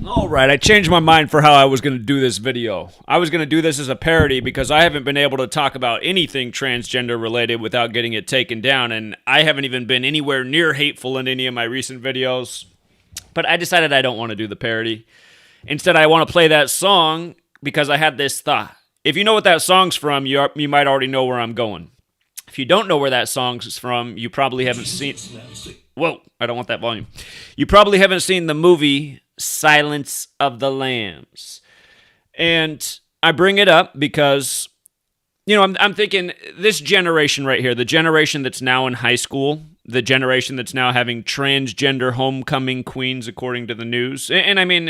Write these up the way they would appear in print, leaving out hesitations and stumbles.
All right, I changed my mind for how I was going to do this video. I was going to do this as a parody because I haven't been able to talk about anything transgender related without getting it taken down, and I haven't even been anywhere near hateful in any of my recent videos. But I decided I don't want to do the parody. Instead, I want to play that song because I had this thought. If you know what that song's from, you might already know where I'm going. If you don't know where that song's from, you probably haven't seen... Whoa, I don't want that volume. You probably haven't seen the movie Silence of the Lambs. And I bring it up because, you know, I'm thinking this generation right here, the generation that's now in high school, the generation that's now having transgender homecoming queens according to the news. And I mean,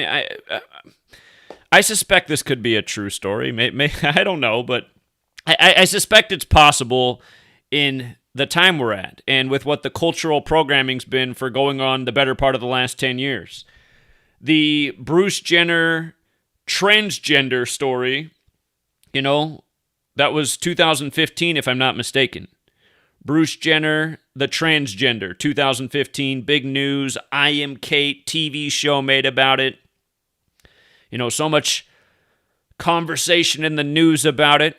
I suspect this could be a true story. I don't know, but I suspect it's possible in the time we're at and with what the cultural programming's been for going on the better part of the last 10 years. The Bruce Jenner transgender story, you know, that was 2015 if I'm not mistaken. Bruce Jenner, the transgender, 2015, big news, I Am Kate TV show made about it. You know, so much conversation in the news about it.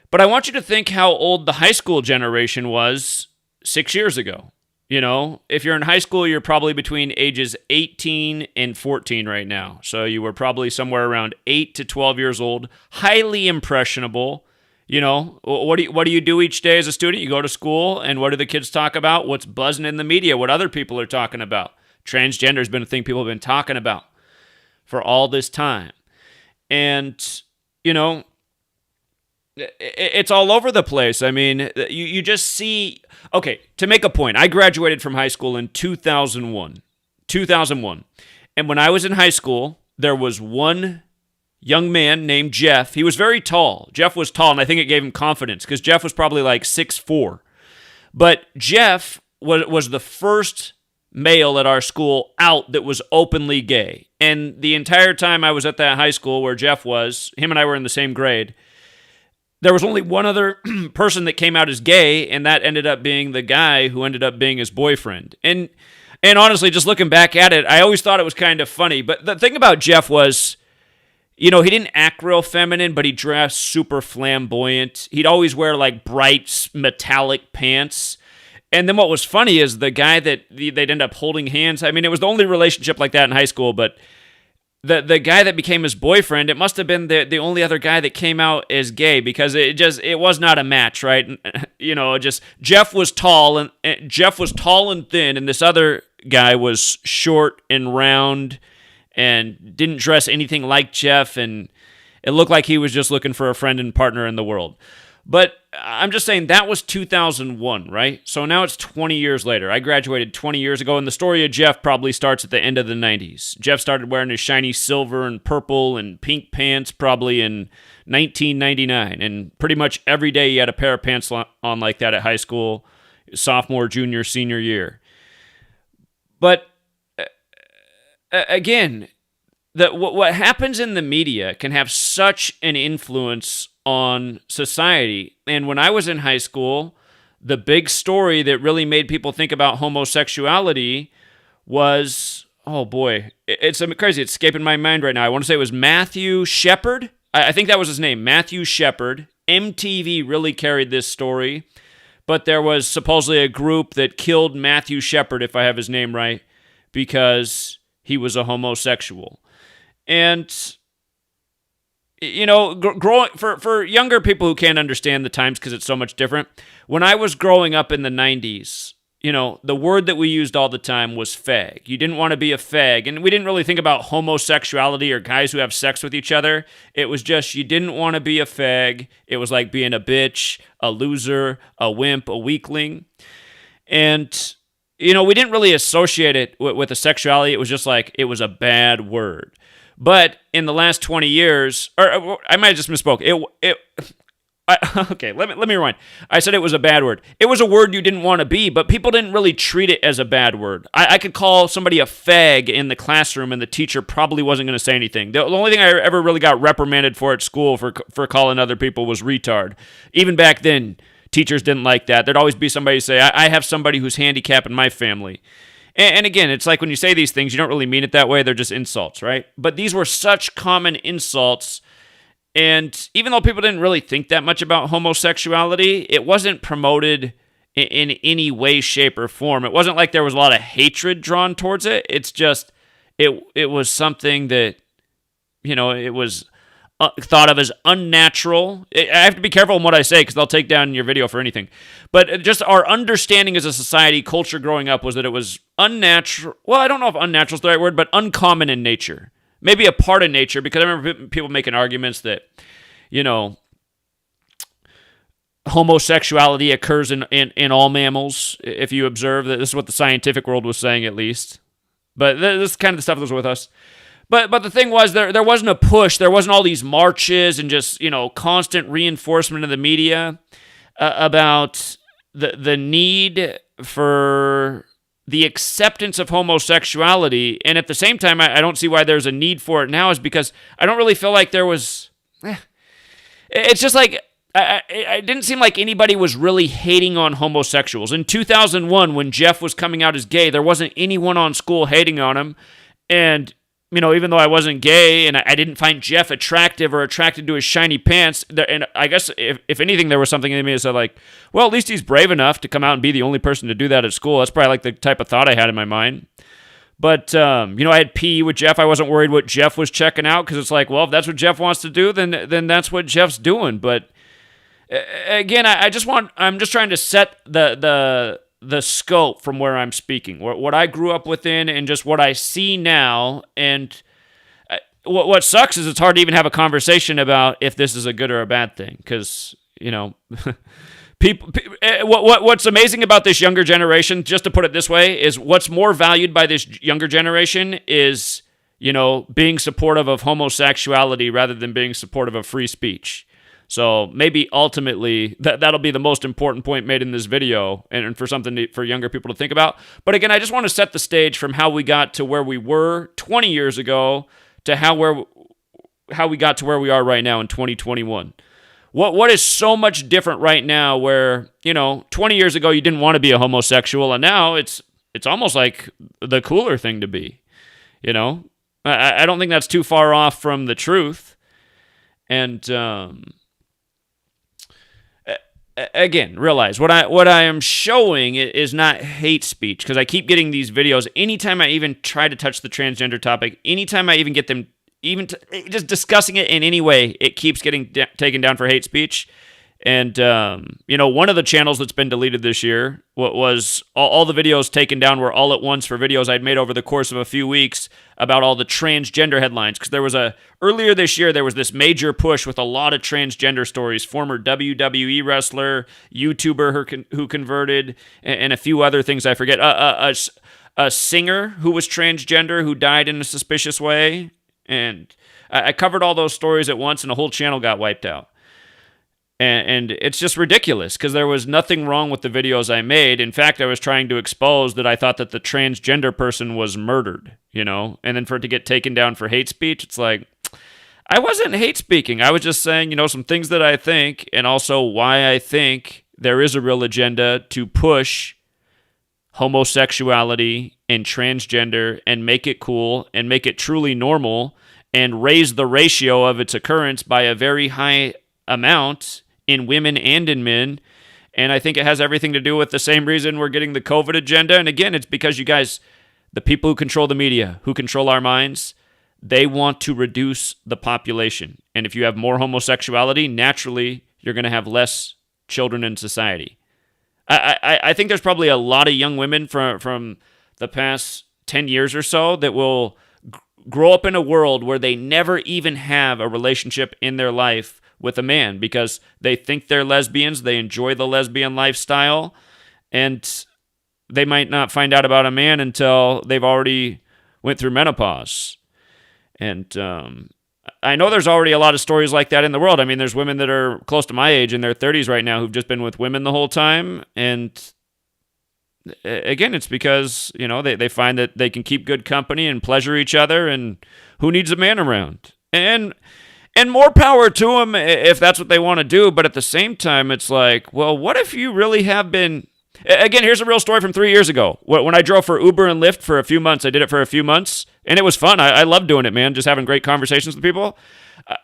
But I want you to think how old the high school generation was 6 years ago. You know, if you're in high school, you're probably between ages 18 and 14 right now. So you were probably somewhere around 8 to 12 years old, highly impressionable. You know, what do you do each day as a student? You go to school, and what do the kids talk about? What's buzzing in the media? What other people are talking about? Transgender has been a thing people have been talking about for all this time. And, you know, it's all over the place. I mean, you just see... Okay, to make a point, I graduated from high school in 2001. And when I was in high school, there was one young man named Jeff. He was very tall. Jeff was tall, and I think it gave him confidence because Jeff was probably like 6'4". But Jeff was the first male at our school out that was openly gay. And the entire time I was at that high school where Jeff was, him and I were in the same grade, there was only one other person that came out as gay, and that ended up being the guy who ended up being his boyfriend. And honestly, just looking back at it, I always thought it was kind of funny. But the thing about Jeff was, you know, he didn't act real feminine, but he dressed super flamboyant. He'd always wear like bright metallic pants. And then what was funny is the guy that they'd end up holding hands. I mean, it was the only relationship like that in high school, but the guy that became his boyfriend, it must have been the only other guy that came out as gay because it was not a match, right? You know, just Jeff was tall and thin, and this other guy was short and round and didn't dress anything like Jeff, and it looked like he was just looking for a friend and partner in the world. But I'm just saying that was 2001, right? So now it's 20 years later. I graduated 20 years ago, and the story of Jeff probably starts at the end of the 90s. Jeff started wearing his shiny silver and purple and pink pants probably in 1999, and pretty much every day he had a pair of pants on like that at high school, sophomore, junior, senior year. But again, what happens in the media can have such an influence on society. And when I was in high school, the big story that really made people think about homosexuality was, oh boy, it's crazy. It's escaping my mind right now. I want to say it was Matthew Shepard. I think that was his name, Matthew Shepard. MTV really carried this story, but there was supposedly a group that killed Matthew Shepard, if I have his name right, because he was a homosexual. And you know, growing for younger people who can't understand the times because it's so much different. When I was growing up in the 90s, you know, the word that we used all the time was fag. You didn't want to be a fag, and we didn't really think about homosexuality or guys who have sex with each other. It was just you didn't want to be a fag. It was like being a bitch, a loser, a wimp, a weakling. And you know, we didn't really associate it with a sexuality. It was just like it was a bad word. But in the last 20 years, or I might have just misspoke. Okay, let me rewind. I said it was a bad word. It was a word you didn't want to be, but people didn't really treat it as a bad word. I could call somebody a fag in the classroom, and the teacher probably wasn't going to say anything. The only thing I ever really got reprimanded for at school for calling other people was retard. Even back then, teachers didn't like that. There'd always be somebody say, I have somebody who's handicapped in my family. And again, it's like when you say these things, you don't really mean it that way. They're just insults, right? But these were such common insults. And even though people didn't really think that much about homosexuality, it wasn't promoted in any way, shape, or form. It wasn't like there was a lot of hatred drawn towards it. It's just, it was something that, you know, it was thought of as unnatural. I have to be careful in what I say because they'll take down your video for anything. But just our understanding as a society, culture growing up was that it was unnatural. Well, I don't know if unnatural is the right word, but uncommon in nature. Maybe a part of nature, because I remember people making arguments that, you know, homosexuality occurs in all mammals, if you observe that. This is what the scientific world was saying, at least. But this is kind of the stuff that was with us. But the thing was, there wasn't a push. There wasn't all these marches and just, you know, constant reinforcement of the media about the need for the acceptance of homosexuality. And at the same time, I don't see why there's a need for it now, is because I don't really feel like there was... It's just like... It didn't seem like anybody was really hating on homosexuals. In 2001, when Jeff was coming out as gay, there wasn't anyone on school hating on him. And... you know, even though I wasn't gay and I didn't find Jeff attractive or attracted to his shiny pants, and I guess if anything, there was something in me that said like, well, at least he's brave enough to come out and be the only person to do that at school. That's probably like the type of thought I had in my mind. But, you know, I had PE with Jeff. I wasn't worried what Jeff was checking out because it's like, well, if that's what Jeff wants to do, then that's what Jeff's doing. But again, I'm just trying to set the scope from where I'm speaking, what I grew up within and just what I see now. And what sucks is it's hard to even have a conversation about if this is a good or a bad thing. Because, you know, what's amazing about this younger generation, just to put it this way, is what's more valued by this younger generation is, you know, being supportive of homosexuality rather than being supportive of free speech. So maybe ultimately that'll be the most important point made in this video, and for something for younger people to think about. But again, I just want to set the stage from how we got to where we were 20 years ago to how we got to where we are right now in 2021. What is so much different right now where, you know, 20 years ago you didn't want to be a homosexual, and now it's almost like the cooler thing to be. You know? I don't think that's too far off from the truth. And again, realize what I am showing is not hate speech, because I keep getting these videos. Anytime I even try to touch the transgender topic, anytime I even get them, just discussing it in any way, it keeps getting taken down for hate speech. And, one of the channels that's been deleted this year was all the videos taken down were all at once for videos I'd made over the course of a few weeks about all the transgender headlines. Because earlier this year, there was this major push with a lot of transgender stories. Former WWE wrestler, YouTuber who converted, and a few other things I forget. A singer who was transgender who died in a suspicious way. And I covered all those stories at once, and a whole channel got wiped out. And it's just ridiculous because there was nothing wrong with the videos I made. In fact, I was trying to expose that I thought that the transgender person was murdered, and then for it to get taken down for hate speech, it's like, I wasn't hate speaking. I was just saying, some things that I think, and also why I think there is a real agenda to push homosexuality and transgender and make it cool and make it truly normal and raise the ratio of its occurrence by a very high amount in women and in men. And I think it has everything to do with the same reason we're getting the COVID agenda. And again, it's because you guys, the people who control the media, who control our minds, they want to reduce the population. And if you have more homosexuality, naturally, you're going to have less children in society. I think there's probably a lot of young women from the past 10 years or so that will grow up in a world where they never even have a relationship in their life with a man because they think they're lesbians, they enjoy the lesbian lifestyle, and they might not find out about a man until they've already went through menopause. And I know there's already a lot of stories like that in the world. I mean, there's women that are close to my age in their 30s right now who've just been with women the whole time. And again, it's because, they find that they can keep good company and pleasure each other, and who needs a man around? And more power to them if that's what they want to do. But at the same time, it's like, well, what if you really have been... Again, here's a real story from 3 years ago. When I drove for Uber and Lyft for a few months, I did it for a few months, and it was fun. I love doing it, man, just having great conversations with people.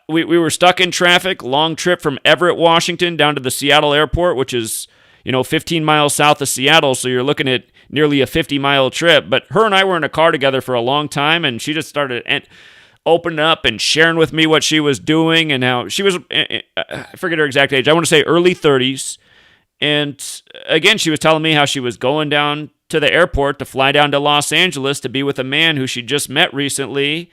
We were stuck in traffic, long trip from Everett, Washington, down to the Seattle airport, which is, 15 miles south of Seattle, so you're looking at nearly a 50-mile trip. But her and I were in a car together for a long time, and she just started... opening up and sharing with me what she was doing and how she was, I forget her exact age, I want to say early 30s. And again, she was telling me how she was going down to the airport to fly down to Los Angeles to be with a man who she just met recently.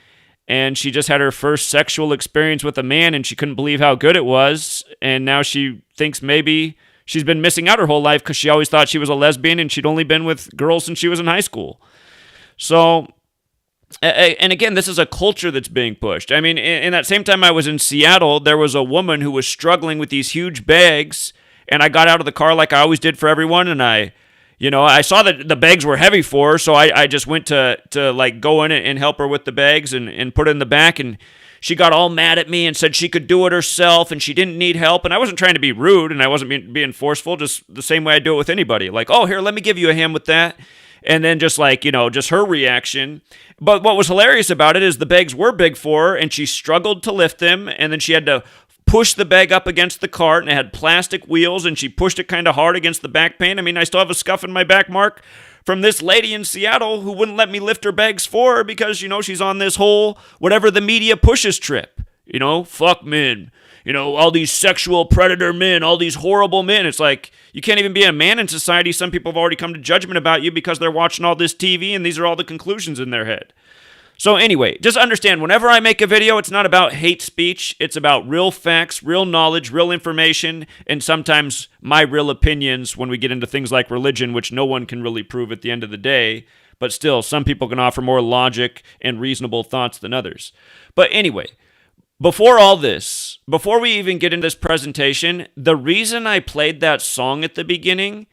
And she just had her first sexual experience with a man, and she couldn't believe how good it was. And now she thinks maybe she's been missing out her whole life because she always thought she was a lesbian and she'd only been with girls since she was in high school. So... And again, this is a culture that's being pushed. I mean, in that same time I was in Seattle, there was a woman who was struggling with these huge bags, and I got out of the car like I always did for everyone, and I saw that the bags were heavy for her, so I just went to like go in and help her with the bags and put it in the back, and she got all mad at me and said she could do it herself and she didn't need help. And I wasn't trying to be rude, and I wasn't being forceful, just the same way I do it with anybody. Like, oh, here, let me give you a hand with that. And then just like, just her reaction. But what was hilarious about it is the bags were big for her, and she struggled to lift them, and then she had to push the bag up against the cart, and it had plastic wheels, and she pushed it kind of hard against the back pane. I mean, I still have a scuff in my back mark from this lady in Seattle who wouldn't let me lift her bags for her because, she's on this whole whatever the media pushes trip. Fuck men. All these sexual predator men, all these horrible men. It's like, you can't even be a man in society. Some people have already come to judgment about you because they're watching all this TV, and these are all the conclusions in their head. So anyway, just understand, whenever I make a video, it's not about hate speech. It's about real facts, real knowledge, real information, and sometimes my real opinions when we get into things like religion, which no one can really prove at the end of the day. But still, some people can offer more logic and reasonable thoughts than others. But anyway... Before all this, before we even get into this presentation, the reason I played that song at the beginning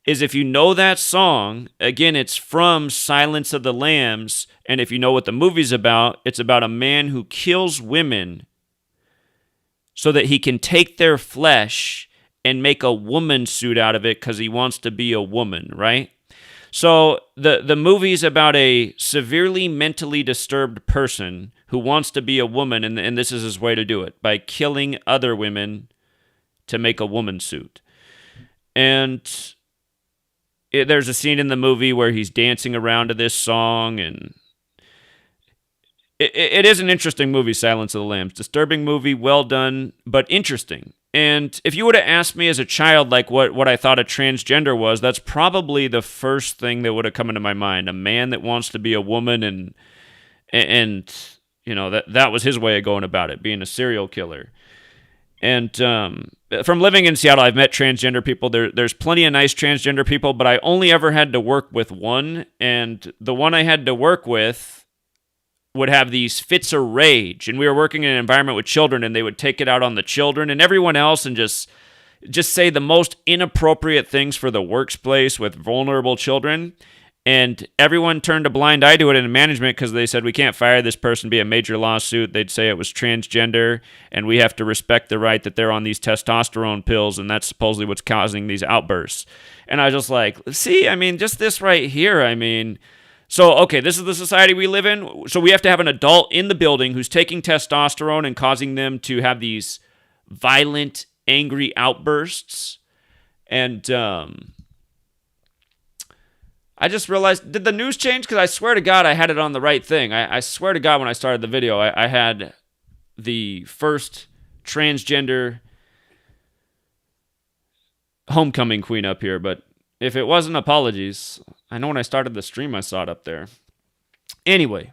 is if you know that song, again, it's from Silence of the Lambs, and if you know what the movie's about, it's about a man who kills women so that he can take their flesh and make a woman suit out of it because he wants to be a woman, right? So the movie's about a severely mentally disturbed person who wants to be a woman, and this is his way to do it, by killing other women to make a woman suit. And there's a scene in the movie where he's dancing around to this song, and it is an interesting movie, Silence of the Lambs. Disturbing movie, well done, but interesting. And if you would have asked me as a child, like what I thought a transgender was, that's probably the first thing that would have come into my mind. A man that wants to be a woman, and you know that was his way of going about it, being a serial killer. And from living in Seattle, I've met transgender people. There's plenty of nice transgender people, but I only ever had to work with one, and the one I had to work with would have these fits of rage, and we were working in an environment with children, and they would take it out on the children and everyone else, and just say the most inappropriate things for the workplace with vulnerable children. And everyone turned a blind eye to it in management because they said, we can't fire this person, be a major lawsuit. They'd say it was transgender, and we have to respect the right that they're on these testosterone pills, and that's supposedly what's causing these outbursts. And I was just like, see, I mean, just this right here, I mean... So, okay, this is the society we live in. So we have to have an adult in the building who's taking testosterone and causing them to have these violent, angry outbursts. And I just realized, did the news change? Because I swear to God, I had it on the right thing. I swear to God, when I started the video, I had the first transgender homecoming queen up here. But if it wasn't, apologies. I know when I started the stream, I saw it up there. Anyway.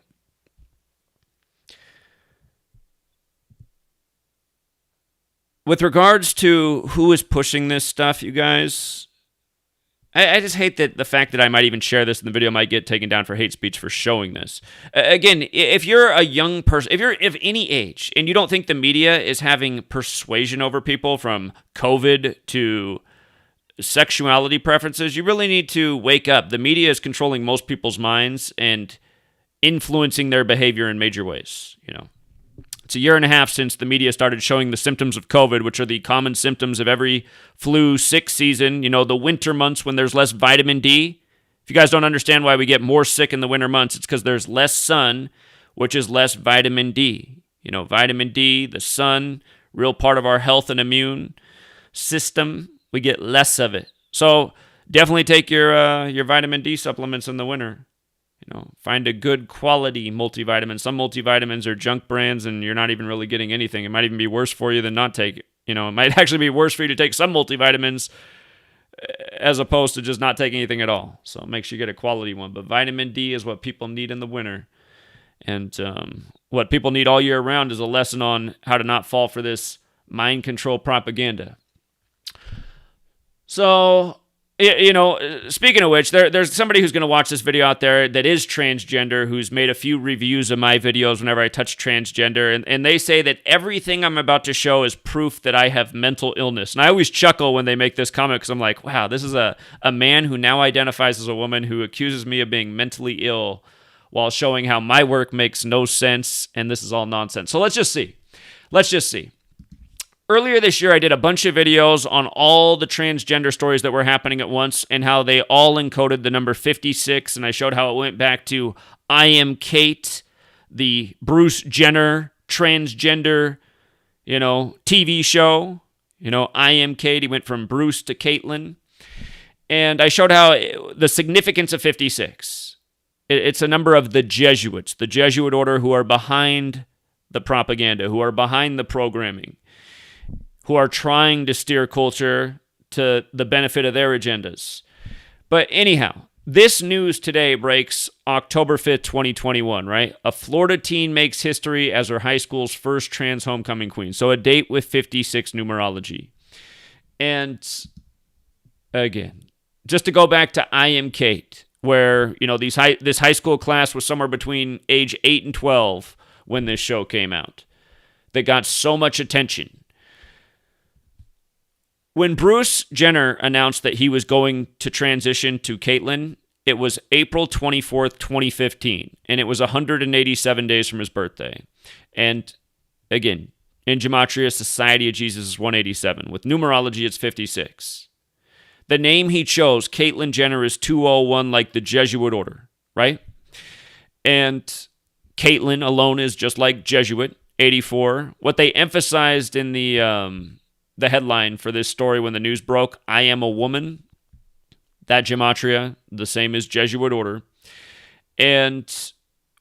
With regards to who is pushing this stuff, you guys, I just hate that the fact that I might even share this in the video might get taken down for hate speech for showing this. Again, if you're a young person, if you're of any age, and you don't think the media is having persuasion over people from COVID to sexuality preferences, you really need to wake up. The media is controlling most people's minds and influencing their behavior in major ways. You know, it's a year and a half since the media started showing the symptoms of COVID, which are the common symptoms of every flu sick season. You know, the winter months when there's less vitamin D. If you guys don't understand why we get more sick in the winter months, it's because there's less sun, which is less vitamin D. You know, vitamin D, the sun, real part of our health and immune system. We get less of it. So definitely take your vitamin D supplements in the winter. You know, find a good quality multivitamin. Some multivitamins are junk brands, and you're not even really getting anything. It might even be worse for you than not take it. You know, it might actually be worse for you to take some multivitamins as opposed to just not taking anything at all. So make sure you get a quality one. But vitamin D is what people need in the winter. And what people need all year round is a lesson on how to not fall for this mind control propaganda. So, you know, speaking of which, there's somebody who's going to watch this video out there that is transgender, who's made a few reviews of my videos whenever I touch transgender, and they say that everything I'm about to show is proof that I have mental illness. And I always chuckle when they make this comment because I'm like, wow, this is a man who now identifies as a woman who accuses me of being mentally ill while showing how my work makes no sense and this is all nonsense. So let's just see. Earlier this year, I did a bunch of videos on all the transgender stories that were happening at once and how they all encoded the number 56, and I showed how it went back to I Am Kate, the Bruce Jenner transgender, TV show. I Am Kate, he went from Bruce to Caitlyn. And I showed how the significance of 56. It's a number of the Jesuits, the Jesuit order who are behind the propaganda, who are behind the programming, who are trying to steer culture to the benefit of their agendas. But anyhow, this news today breaks October 5th, 2021, right? A Florida teen makes history as her high school's first trans homecoming queen. So a date with 56 numerology. And again, just to go back to I Am Kate, where, this high school class was somewhere between age 8 and 12 when this show came out. That got so much attention. When Bruce Jenner announced that he was going to transition to Caitlyn, it was April 24th, 2015, and it was 187 days from his birthday. And again, in Gematria, Society of Jesus is 187. With numerology, it's 56. The name he chose, Caitlyn Jenner, is 201, like the Jesuit order, right? And Caitlyn alone is just like Jesuit, 84. What they emphasized in the headline for this story when the news broke, I am a woman, that Gematria, the same as Jesuit order. And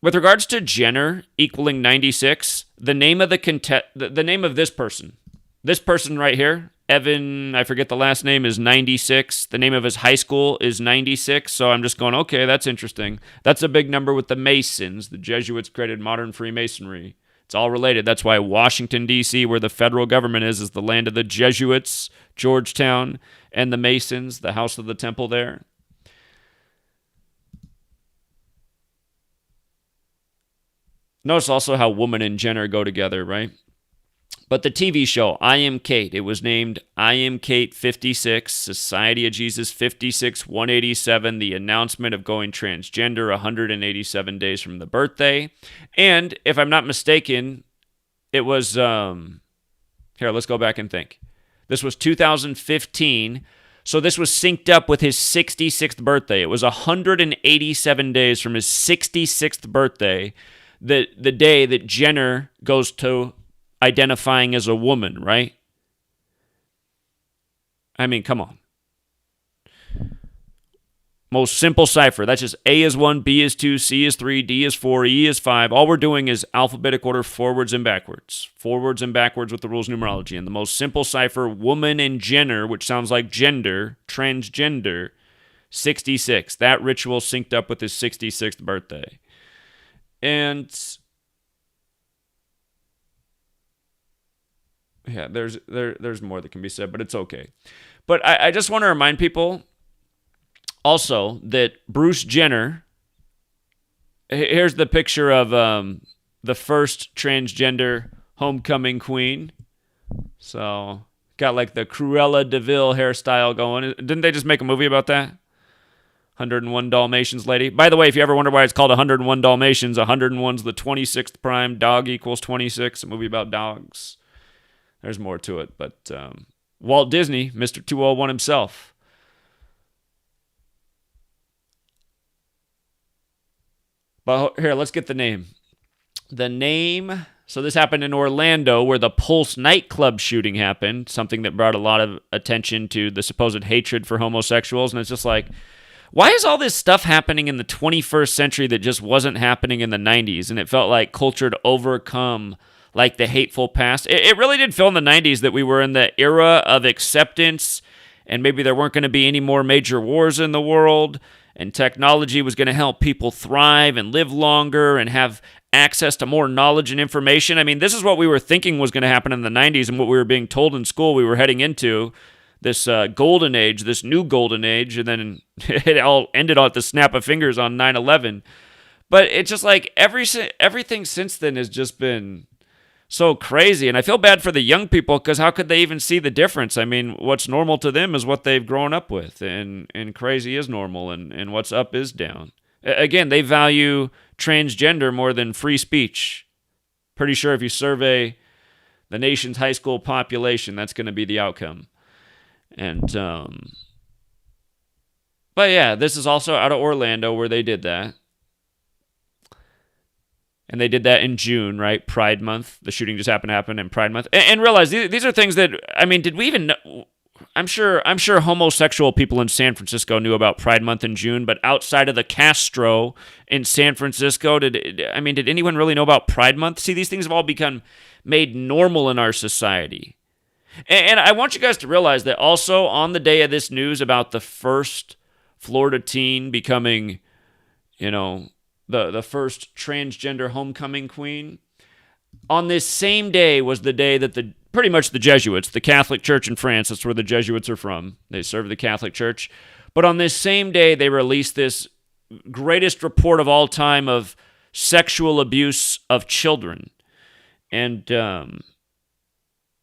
with regards to Jenner equaling 96, the name of this person, This person right here, Evan, I forget the last name, is 96. The name of his high school is 96. So I'm just going, okay, that's interesting. That's a big number with the Masons. The Jesuits created modern Freemasonry. It's all related. That's why Washington, D.C., where the federal government is the land of the Jesuits, Georgetown, and the Masons, the house of the temple there. Notice also how woman and gender go together, right? But the TV show, I Am Kate, it was named I Am Kate 56, Society of Jesus 56, 187, the announcement of going transgender 187 days from the birthday. And if I'm not mistaken, it was, here, let's go back and think. This was 2015, so this was synced up with his 66th birthday. It was 187 days from his 66th birthday, the day that Jenner goes to identifying as a woman, right? I mean, come on. Most simple cipher. That's just A is 1, B is 2, C is 3, D is 4, E is 5. All we're doing is alphabetic order forwards and backwards. Forwards and backwards with the rules of numerology. And the most simple cipher, woman and gender, which sounds like gender, transgender, 66. That ritual synced up with his 66th birthday. And yeah, there's more that can be said, but it's okay. But I just want to remind people also that Bruce Jenner, here's the picture of the first transgender homecoming queen. So got like the Cruella de Vil hairstyle going. Didn't they just make a movie about that? 101 Dalmatians lady. By the way, if you ever wonder why it's called 101 Dalmatians, 101's the 26th prime. Dog equals 26. A movie about dogs. There's more to it, but Walt Disney, Mr. 201 himself. But here, let's get the name. The name, so this happened in Orlando where the Pulse nightclub shooting happened, something that brought a lot of attention to the supposed hatred for homosexuals, and it's just like, why is all this stuff happening in the 21st century that just wasn't happening in the 90s? And it felt like culture had overcome like the hateful past. It really did feel in the 90s that we were in the era of acceptance, and maybe there weren't going to be any more major wars in the world, and technology was going to help people thrive and live longer and have access to more knowledge and information. I mean, this is what we were thinking was going to happen in the 90s and what we were being told in school we were heading into. This golden age, this new golden age, and then it all ended at the snap of fingers on 9/11. But it's just like everything since then has just been so crazy. And I feel bad for the young people because how could they even see the difference? I mean, what's normal to them is what they've grown up with, and crazy is normal, and what's up is down. Again, they value transgender more than free speech. Pretty sure if you survey the nation's high school population, that's going to be the outcome. And, but yeah, this is also out of Orlando where they did that. And they did that in June, right? Pride Month. The shooting just happened to happen in Pride Month. And realize these are things that, I mean, did we even know? I'm sure homosexual people in San Francisco knew about Pride Month in June, but outside of the Castro in San Francisco, did anyone really know about Pride Month? See, these things have all become made normal in our society. And I want you guys to realize that also on the day of this news about the first Florida teen becoming, the first transgender homecoming queen, on this same day was the day that pretty much the Jesuits, the Catholic Church in France, that's where the Jesuits are from. They serve the Catholic Church. But on this same day, they released this greatest report of all time of sexual abuse of children. And,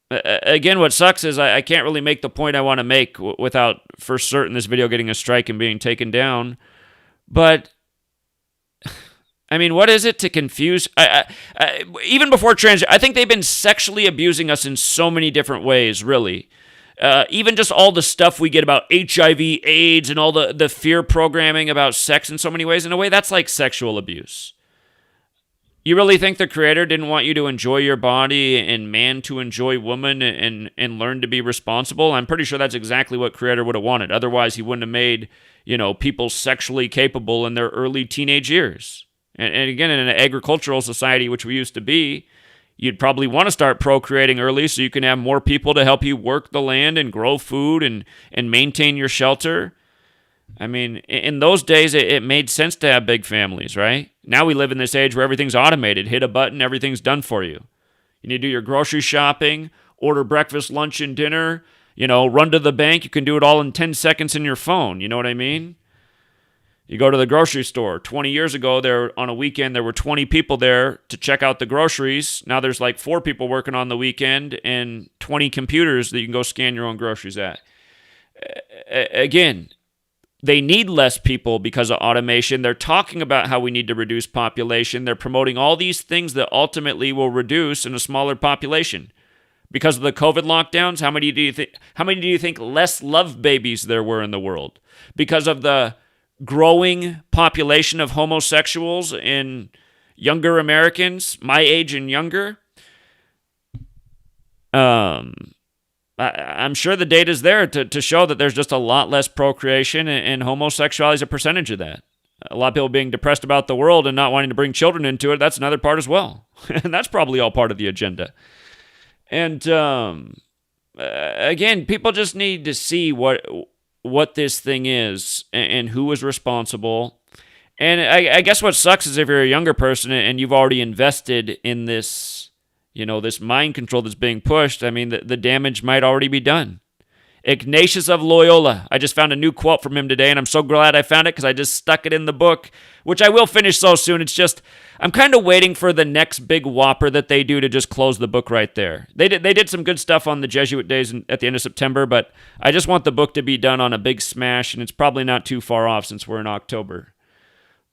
again, what sucks is I can't really make the point I want to make without for certain this video getting a strike and being taken down. But, I mean, what is it to confuse? Even before trans, I think they've been sexually abusing us in so many different ways, really. Even just all the stuff we get about HIV, AIDS, and all the fear programming about sex in so many ways. In a way, that's like sexual abuse. You really think the Creator didn't want you to enjoy your body and man to enjoy woman and learn to be responsible? I'm pretty sure that's exactly what Creator would have wanted. Otherwise, he wouldn't have made, people sexually capable in their early teenage years. And again, in an agricultural society, which we used to be, You'd probably want to start procreating early so you can have more people to help you work the land and grow food and maintain your shelter. I mean, in those days, it made sense to have big families, right? Now we live in this age where everything's automated. Hit a button, everything's done for you. You need to do your grocery shopping, order breakfast, lunch, and dinner, run to the bank. You can do it all in 10 seconds in your phone. You know what I mean? You go to the grocery store. 20 years ago, on a weekend, there were 20 people there to check out the groceries. Now there's like 4 people working on the weekend and 20 computers that you can go scan your own groceries at. Again, they need less people because of automation. They're talking about how we need to reduce population. They're promoting all these things that ultimately will reduce in a smaller population. Because of the COVID lockdowns, how many do you think less love babies there were in the world? Because of the growing population of homosexuals in younger Americans, my age and younger, I'm sure the data's there to show that there's just a lot less procreation, and homosexuality is a percentage of that. A lot of people being depressed about the world and not wanting to bring children into it, that's another part as well. And that's probably all part of the agenda. And again, people just need to see what this thing is and who is responsible. And I guess what sucks is if you're a younger person and you've already invested in this, this mind control that's being pushed, I mean, the damage might already be done. Ignatius of Loyola. I just found a new quote from him today, and I'm so glad I found it because I just stuck it in the book, which I will finish so soon. It's just, I'm kind of waiting for the next big whopper that they do to just close the book right there. They did some good stuff on the Jesuit days at the end of September, but I just want the book to be done on a big smash, and it's probably not too far off since we're in October.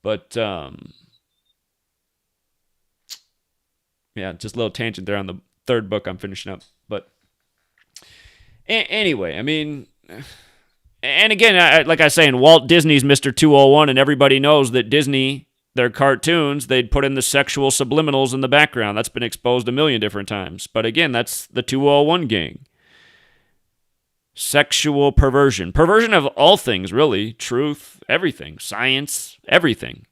But, yeah, just a little tangent there on the third book I'm finishing up. But anyway, I mean, and again, like I was saying, Walt Disney's Mr. 201, and everybody knows that Disney, their cartoons, they'd put in the sexual subliminals in the background. That's been exposed a million different times. But again, that's the 201 gang. Sexual perversion. Perversion of all things, really. Truth, everything. Science, everything.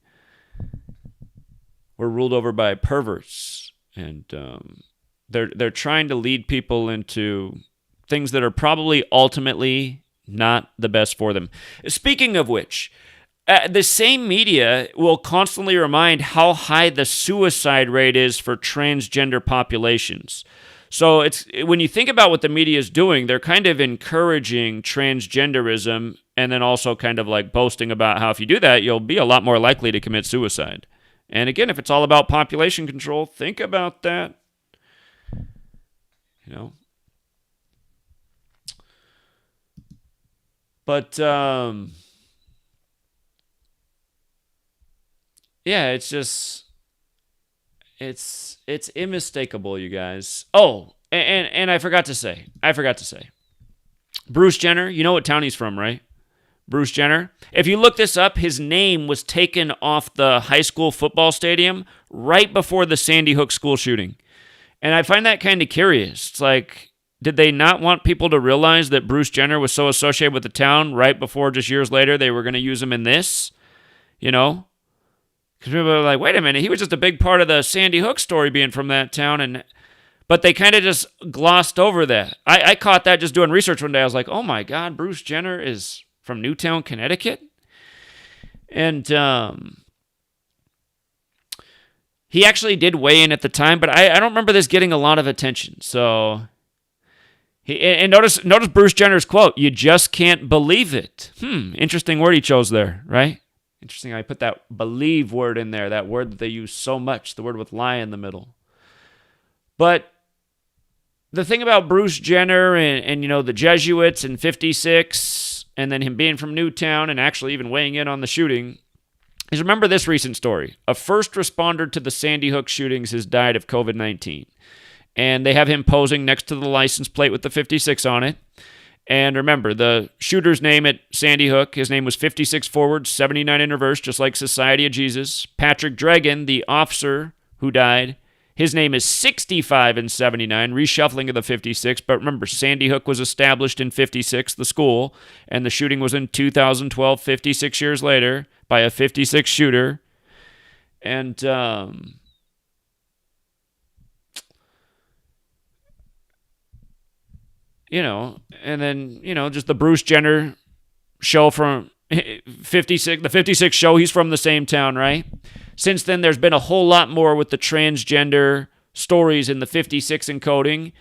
We're ruled over by perverts. And they're trying to lead people into things that are probably ultimately not the best for them. Speaking of which, the same media will constantly remind how high the suicide rate is for transgender populations. So it's when you think about what the media is doing, they're kind of encouraging transgenderism and then also kind of like boasting about how if you do that, you'll be a lot more likely to commit suicide. And again, if it's all about population control, think about that. But, yeah, it's just, it's unmistakable, you guys. Oh, and I forgot to say, Bruce Jenner, you know what town he's from, right? Bruce Jenner. If you look this up, his name was taken off the high school football stadium right before the Sandy Hook school shooting. And I find that kind of curious. It's like, did they not want people to realize that Bruce Jenner was so associated with the town right before just years later they were going to use him in this? Because people are like, wait a minute, he was just a big part of the Sandy Hook story being from that town. But they kind of just glossed over that. I caught that just doing research one day. I was like, oh my God, Bruce Jenner is from Newtown, Connecticut? And he actually did weigh in at the time, but I don't remember this getting a lot of attention. So, notice Bruce Jenner's quote, "You just can't believe it." Interesting word he chose there, right? Interesting how I put that believe word in there, that word that they use so much, the word with lie in the middle. But the thing about Bruce Jenner and the Jesuits in 56, and then him being from Newtown and actually even weighing in on the shooting, is remember this recent story. A first responder to the Sandy Hook shootings has died of COVID-19. And they have him posing next to the license plate with the 56 on it. And remember, the shooter's name at Sandy Hook, his name was 56 forward, 79 in reverse, just like Society of Jesus. Patrick Dragon, the officer who died, his name is 65 and 79, reshuffling of the 56. But remember, Sandy Hook was established in 56, the school, and the shooting was in 2012, 56 years later, by a 56 shooter. And and then, just the Bruce Jenner show from 56, the 56 show, he's from the same town, right? Since then, there's been a whole lot more with the transgender stories in the 56 encoding.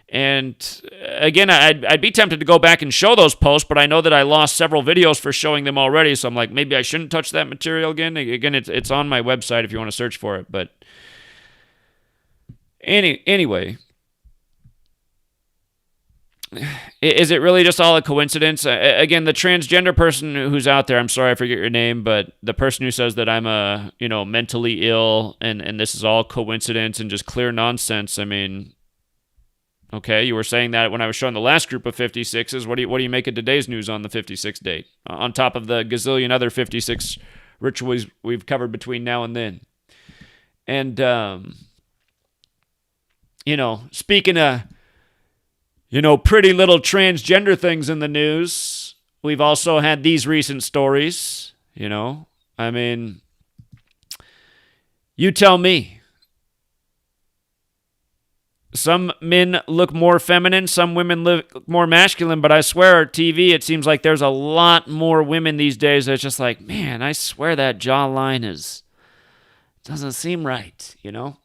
And again, I'd be tempted to go back and show those posts, but I know that I lost several videos for showing them already, so I'm like, maybe I shouldn't touch that material again. Again, it's on my website if you want to search for it. But anyway, is it really just all a coincidence? Again, the transgender person who's out there, I'm sorry I forget your name, but the person who says that I'm mentally ill and this is all coincidence and just clear nonsense. I mean, okay, you were saying that when I was showing the last group of 56s. What do you make of today's news on the 56th date? On top of the gazillion other 56 rituals we've covered between now and then. And, speaking of, pretty little transgender things in the news, we've also had these recent stories, I mean, you tell me. Some men look more feminine, some women look more masculine, but I swear, TV, it seems like there's a lot more women these days that's just like, man, I swear that jawline doesn't seem right, You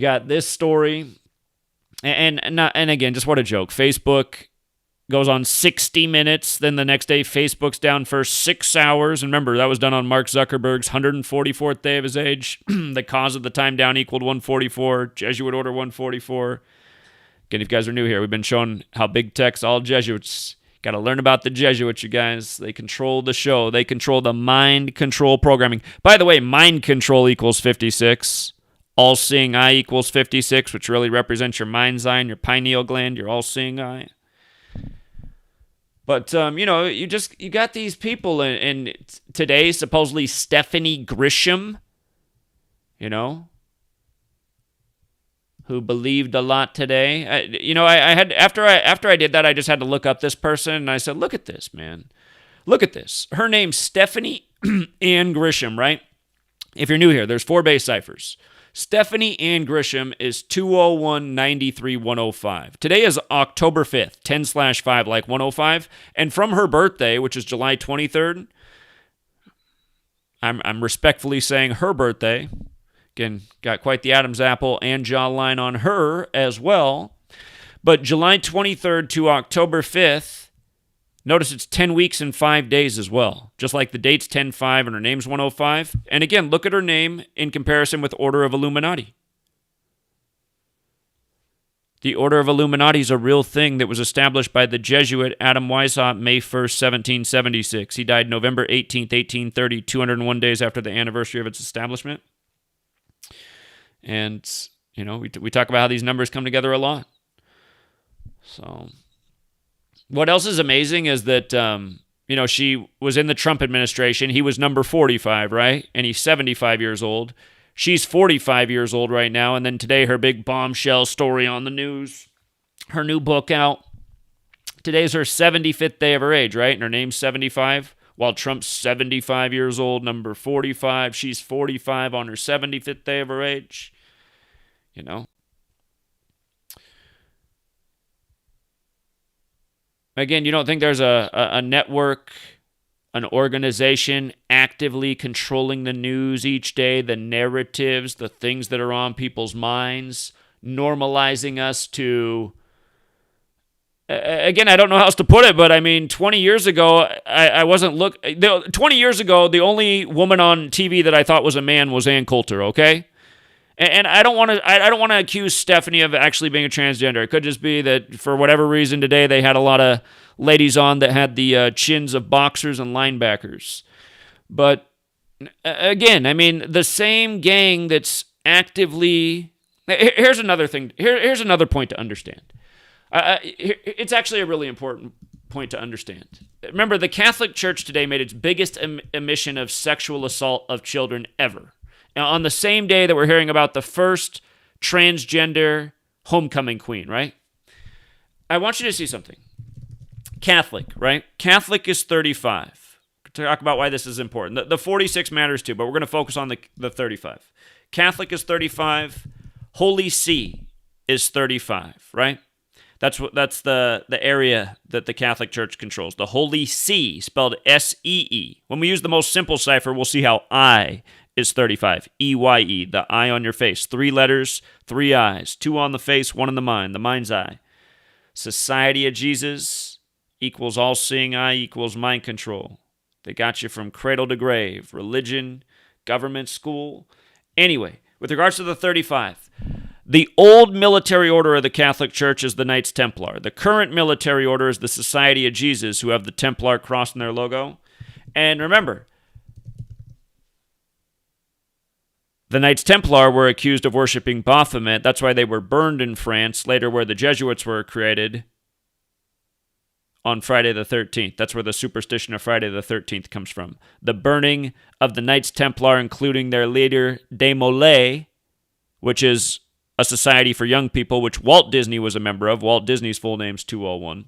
got this story, and again, just what a joke. Facebook goes on 60 minutes, then the next day Facebook's down for 6 hours. And remember, that was done on Mark Zuckerberg's 144th day of his age. The cause of the time down equaled 144. Jesuit order 144. Again, if you guys are new here, we've been showing how big tech's all Jesuits. Got to learn about the Jesuits, you guys. They control the show. They control the mind control programming. By the way, mind control equals 56. All-seeing eye equals 56, which really represents your mind's eye and your pineal gland, your all-seeing eye. But, you got these people, and today, supposedly Stephanie Grisham, who believed a lot today. I had after I did that, I just had to look up this person, and I said, look at this, man. Look at this. Her name's Stephanie Ann Grisham, right? If you're new here, there's 4 base ciphers. Stephanie Ann Grisham is 201-93-105. Today is October 5th, 10/5, like 105. And from her birthday, which is July 23rd, I'm respectfully saying her birthday. Again, got quite the Adam's apple and jawline on her as well. But July 23rd to October 5th, notice it's 10 weeks and 5 days as well. Just like the date's 10/5 and her name's 105. And again, look at her name in comparison with Order of Illuminati. The Order of Illuminati is a real thing that was established by the Jesuit Adam Weishaupt May 1st, 1776. He died November 18th, 1830, 201 days after the anniversary of its establishment. And, we talk about how these numbers come together a lot. So, what else is amazing is that, she was in the Trump administration. He was number 45, right? And he's 75 years old. She's 45 years old right now. And then today, her big bombshell story on the news, her new book out. Today's her 75th day of her age, right? And her name's 75. While Trump's 75 years old, number 45. She's 45 on her 75th day of her age. Again, you don't think there's a network, an organization actively controlling the news each day, the narratives, the things that are on people's minds, normalizing us to... Again, I don't know how else to put it, but 20 years ago, 20 years ago, the only woman on TV that I thought was a man was Ann Coulter, okay? And I don't want to accuse Stephanie of actually being a transgender. It could just be that for whatever reason today they had a lot of ladies on that had the chins of boxers and linebackers. But again, the same gang that's actively... Here's another thing. Here's another point to understand. It's actually a really important point to understand. Remember, the Catholic Church today made its biggest emission of sexual assault of children ever. Now, on the same day that we're hearing about the first transgender homecoming queen, right? I want you to see something. Catholic, right? Catholic is 35. Talk about why this is important. The 46 matters too, but we're going to focus on the 35. Catholic is 35. Holy See is 35, right? That's the area that the Catholic Church controls. The Holy See, spelled S-E-E. When we use the most simple cipher, we'll see how I is 35. E-Y-E, the eye on your face. 3 letters, 3 eyes. 2 on the face, 1 in the mind, the mind's eye. Society of Jesus equals all-seeing eye equals mind control. They got you from cradle to grave. Religion, government, school. Anyway, with regards to the 35, the old military order of the Catholic Church is the Knights Templar. The current military order is the Society of Jesus, who have the Templar cross in their logo. And remember, the Knights Templar were accused of worshiping Baphomet. That's why they were burned in France, later where the Jesuits were created on Friday the 13th. That's where the superstition of Friday the 13th comes from. The burning of the Knights Templar, including their leader, De Molay, which is a society for young people, which Walt Disney was a member of. Walt Disney's full name's 201.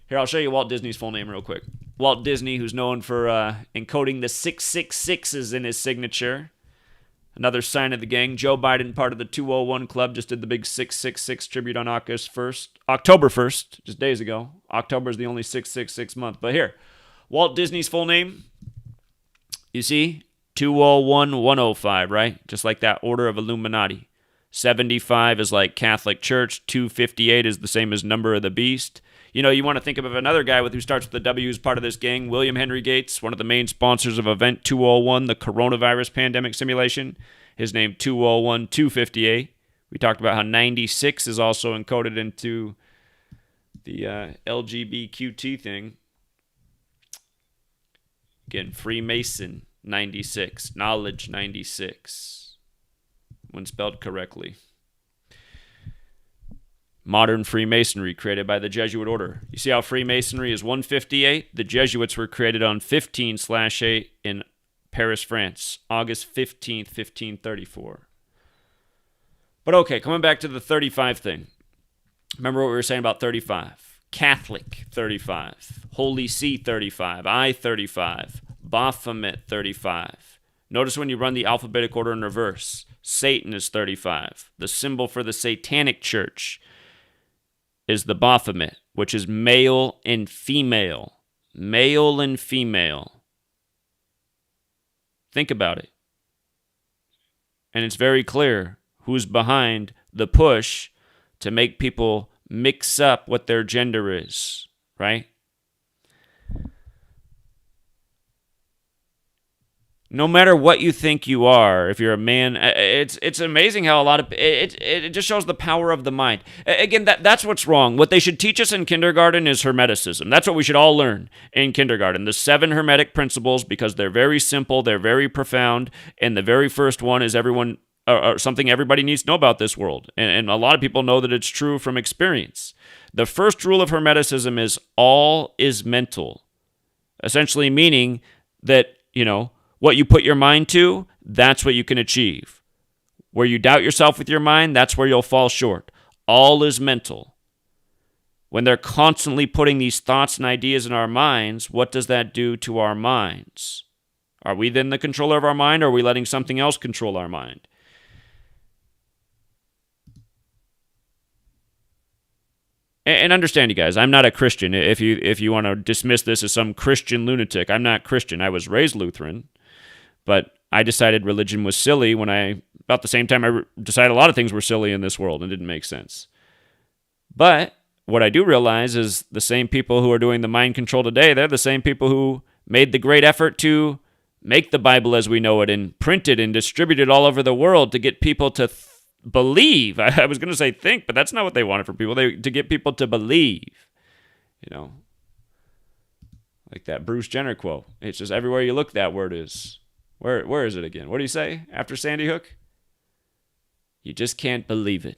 Here, I'll show you Walt Disney's full name real quick. Walt Disney, who's known for encoding the 666s in his signature. Another sign of the gang. Joe Biden, part of the 201 Club, just did the big 666 tribute on October 1st, just days ago. October is the only 666 month. But here, Walt Disney's full name, you see, 201-105, right? Just like that order of Illuminati. 75 is like Catholic Church. 258 is the same as Number of the Beast. You know, you want to think of another guy who starts with the W who's part of this gang, William Henry Gates, one of the main sponsors of Event 201, the coronavirus pandemic simulation. His name 201-258. We talked about how 96 is also encoded into the LGBTQ thing. Again, Freemason 96, Knowledge 96, when spelled correctly. Modern Freemasonry, created by the Jesuit order. You see how Freemasonry is 158? The Jesuits were created on 15/8 in Paris, France, August 15th, 1534. But okay, coming back to the 35 thing. Remember what we were saying about 35. Catholic 35. Holy See 35. I 35. Baphomet 35. Notice when you run the alphabetic order in reverse, Satan is 35. The symbol for the Satanic Church is the Baphomet, which is male and female. Male and female. Think about it. And it's very clear who's behind the push to make people mix up what their gender is, right? No matter what you think you are, if you're a man, it's amazing how a lot of it just shows the power of the mind. Again, that's what's wrong. What they should teach us in kindergarten is Hermeticism. That's what we should all learn in kindergarten. The 7 Hermetic principles, because they're very simple, they're very profound, and the very first one is something everybody needs to know about this world. And a lot of people know that it's true from experience. The first rule of Hermeticism is all is mental, essentially meaning that, what you put your mind to, that's what you can achieve. Where you doubt yourself with your mind, that's where you'll fall short. All is mental. When they're constantly putting these thoughts and ideas in our minds, what does that do to our minds? Are we then the controller of our mind, or are we letting something else control our mind? And understand, you guys, I'm not a Christian. If you want to dismiss this as some Christian lunatic, I'm not Christian. I was raised Lutheran. But I decided religion was silly about the same time I decided a lot of things were silly in this world and didn't make sense. But what I do realize is the same people who are doing the mind control today, they're the same people who made the great effort to make the Bible as we know it and print it and distribute it all over the world to get people to believe. I was going to say think, but that's not what they wanted from people. To get people to believe, like that Bruce Jenner quote. It's just everywhere you look, that word is. Where is it again? What do you say after Sandy Hook? You just can't believe it.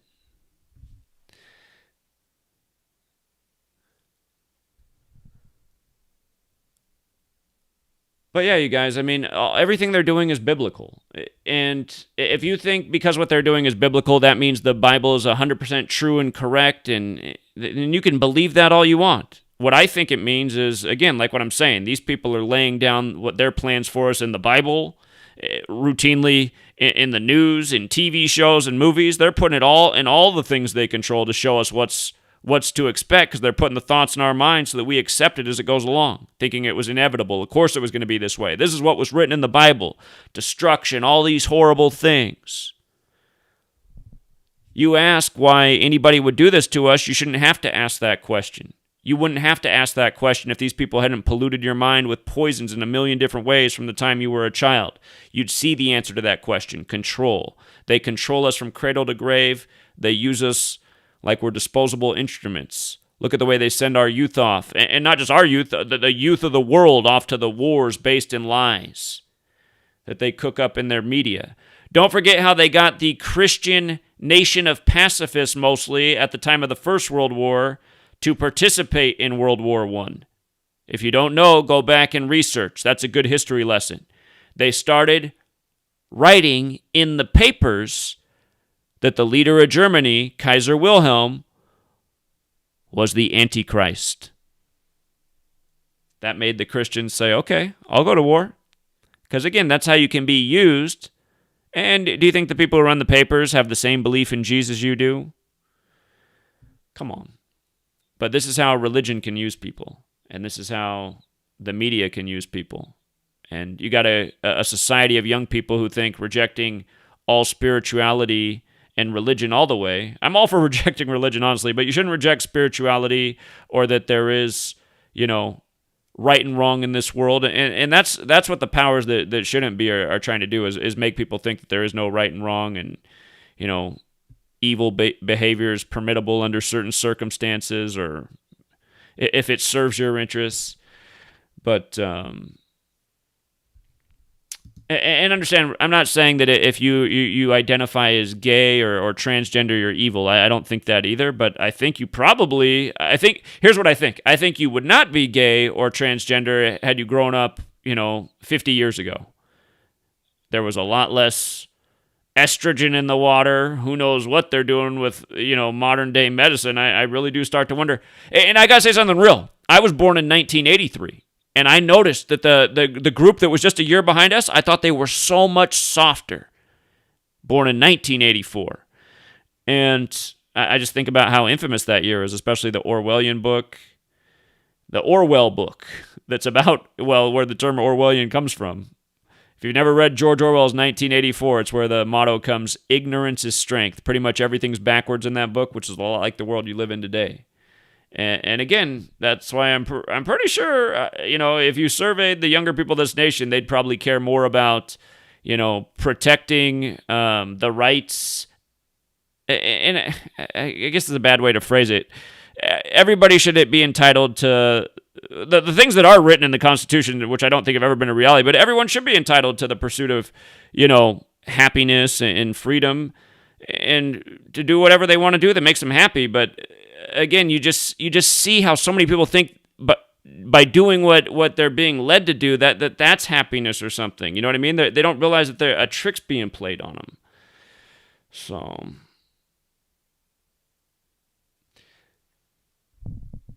But yeah, you guys, everything they're doing is biblical. And if you think because what they're doing is biblical, that means the Bible is 100% true and correct, and you can believe that all you want. What I think it means is, again, like what I'm saying, these people are laying down what their plans for us in the Bible, routinely in the news, in TV shows and movies. They're putting it all in all the things they control to show us what's what's to expect because they're putting the thoughts in our minds so that we accept it as it goes along, thinking it was inevitable. Of course it was going to be this way. This is what was written in the Bible. Destruction, all these horrible things. You ask why anybody would do this to us, you shouldn't have to ask that question. You wouldn't have to ask that question if these people hadn't polluted your mind with poisons in a million different ways from the time you were a child. You'd see the answer to that question: control. They control us from cradle to grave. They use us like we're disposable instruments. Look at the way they send our youth off, and not just our youth, the youth of the world off to the wars based in lies that they cook up in their media. Don't forget how they got the Christian nation of pacifists mostly at the time of the First World War to participate in World War I. If you don't know, go back and research. That's a good history lesson. They started writing in the papers that the leader of Germany, Kaiser Wilhelm, was the Antichrist. That made the Christians say, okay, I'll go to war. Because again, that's how you can be used. And do you think the people who run the papers have the same belief in Jesus you do? Come on. But this is how religion can use people. And this is how the media can use people. And you got a society of young people who think rejecting all spirituality and religion all the way. I'm all for rejecting religion, honestly, but you shouldn't reject spirituality or that there is, right and wrong in this world. And that's what the powers that shouldn't be are trying to do is make people think that there is no right and wrong and, evil behavior is permittable under certain circumstances or if it serves your interests. But, and understand, I'm not saying that if you identify as gay or transgender, you're evil. I don't think that either, but I think here's what I think. I think you would not be gay or transgender had you grown up, 50 years ago. There was a lot less estrogen in the water. Who knows what they're doing with, modern day medicine. I really do start to wonder. And I got to say something real. I was born in 1983. And I noticed that the group that was just a year behind us, I thought they were so much softer. Born in 1984. And I just think about how infamous that year is, especially the Orwellian book. The Orwell book that's about, where the term Orwellian comes from. If you've never read George Orwell's 1984, it's where the motto comes, ignorance is strength. Pretty much everything's backwards in that book, which is a lot like the world you live in today. And again, that's why I'm pretty sure, if you surveyed the younger people of this nation, they'd probably care more about, protecting the rights. And I guess it's a bad way to phrase it. Everybody should be entitled to the things that are written in the Constitution, which I don't think have ever been a reality, but everyone should be entitled to the pursuit of, happiness and freedom and to do whatever they want to do that makes them happy. But again, you just see how so many people think, but by doing what they're being led to do, that's happiness or something. You know what I mean? They don't realize that a trick's being played on them. So,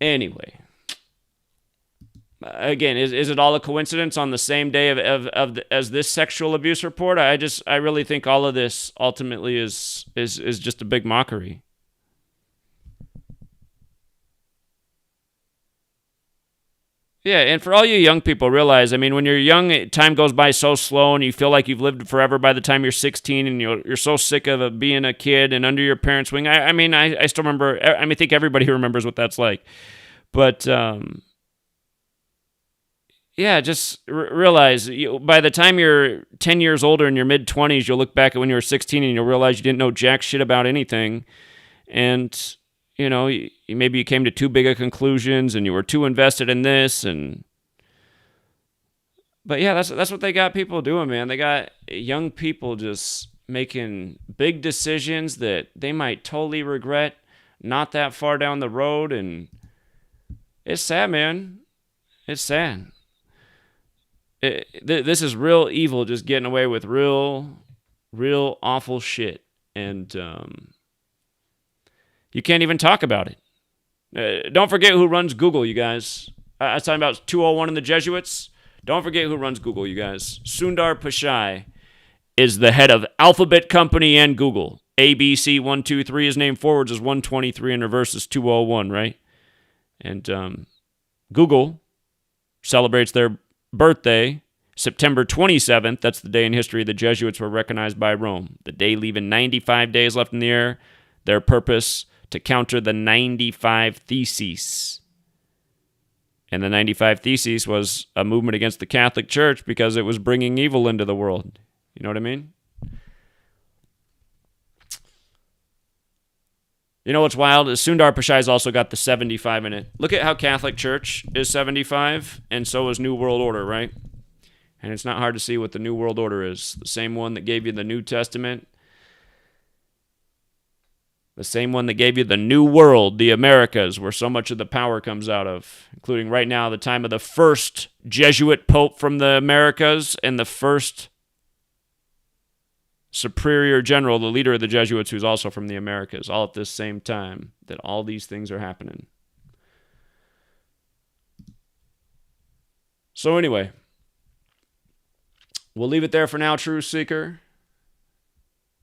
anyway, again, is it all a coincidence on the same day as this sexual abuse report? I really think all of this ultimately is just a big mockery. Yeah, and for all you young people, realize, when you're young, time goes by so slow and you feel like you've lived forever by the time you're 16 and you're so sick of being a kid and under your parents' wing. I still remember, I think everybody remembers what that's like. But, just realize by the time you're 10 years older in your mid-20s, you'll look back at when you were 16 and you'll realize you didn't know jack shit about anything. And maybe you came to too big of conclusions and you were too invested in this. But yeah, that's what they got people doing, man. They got young people just making big decisions that they might totally regret not that far down the road. And it's sad, man. It's sad. This is real evil, just getting away with real awful shit. And, you can't even talk about it. Don't forget who runs Google, you guys. I was talking about 201 and the Jesuits. Don't forget who runs Google, you guys. Sundar Pichai is the head of Alphabet Company and Google. ABC 123 is named forwards is 123 and reverse is 201, right? And Google celebrates their birthday September 27th. That's the day in history the Jesuits were recognized by Rome. The day leaving 95 days left in the year. Their purpose to counter the 95 Theses. And the 95 Theses was a movement against the Catholic Church because it was bringing evil into the world. You know what I mean? You know what's wild is Sundar Pichai's also got the 75 in it. Look at how Catholic Church is 75, and so is New World Order, right? And it's not hard to see what the New World Order is. The same one that gave you the New Testament. The same one that gave you the New World, the Americas, where so much of the power comes out of. Including right now, the time of the first Jesuit Pope from the Americas and the first Superior General, the leader of the Jesuits, who's also from the Americas, all at this same time that all these things are happening. So anyway, we'll leave it there for now, Truth Seeker.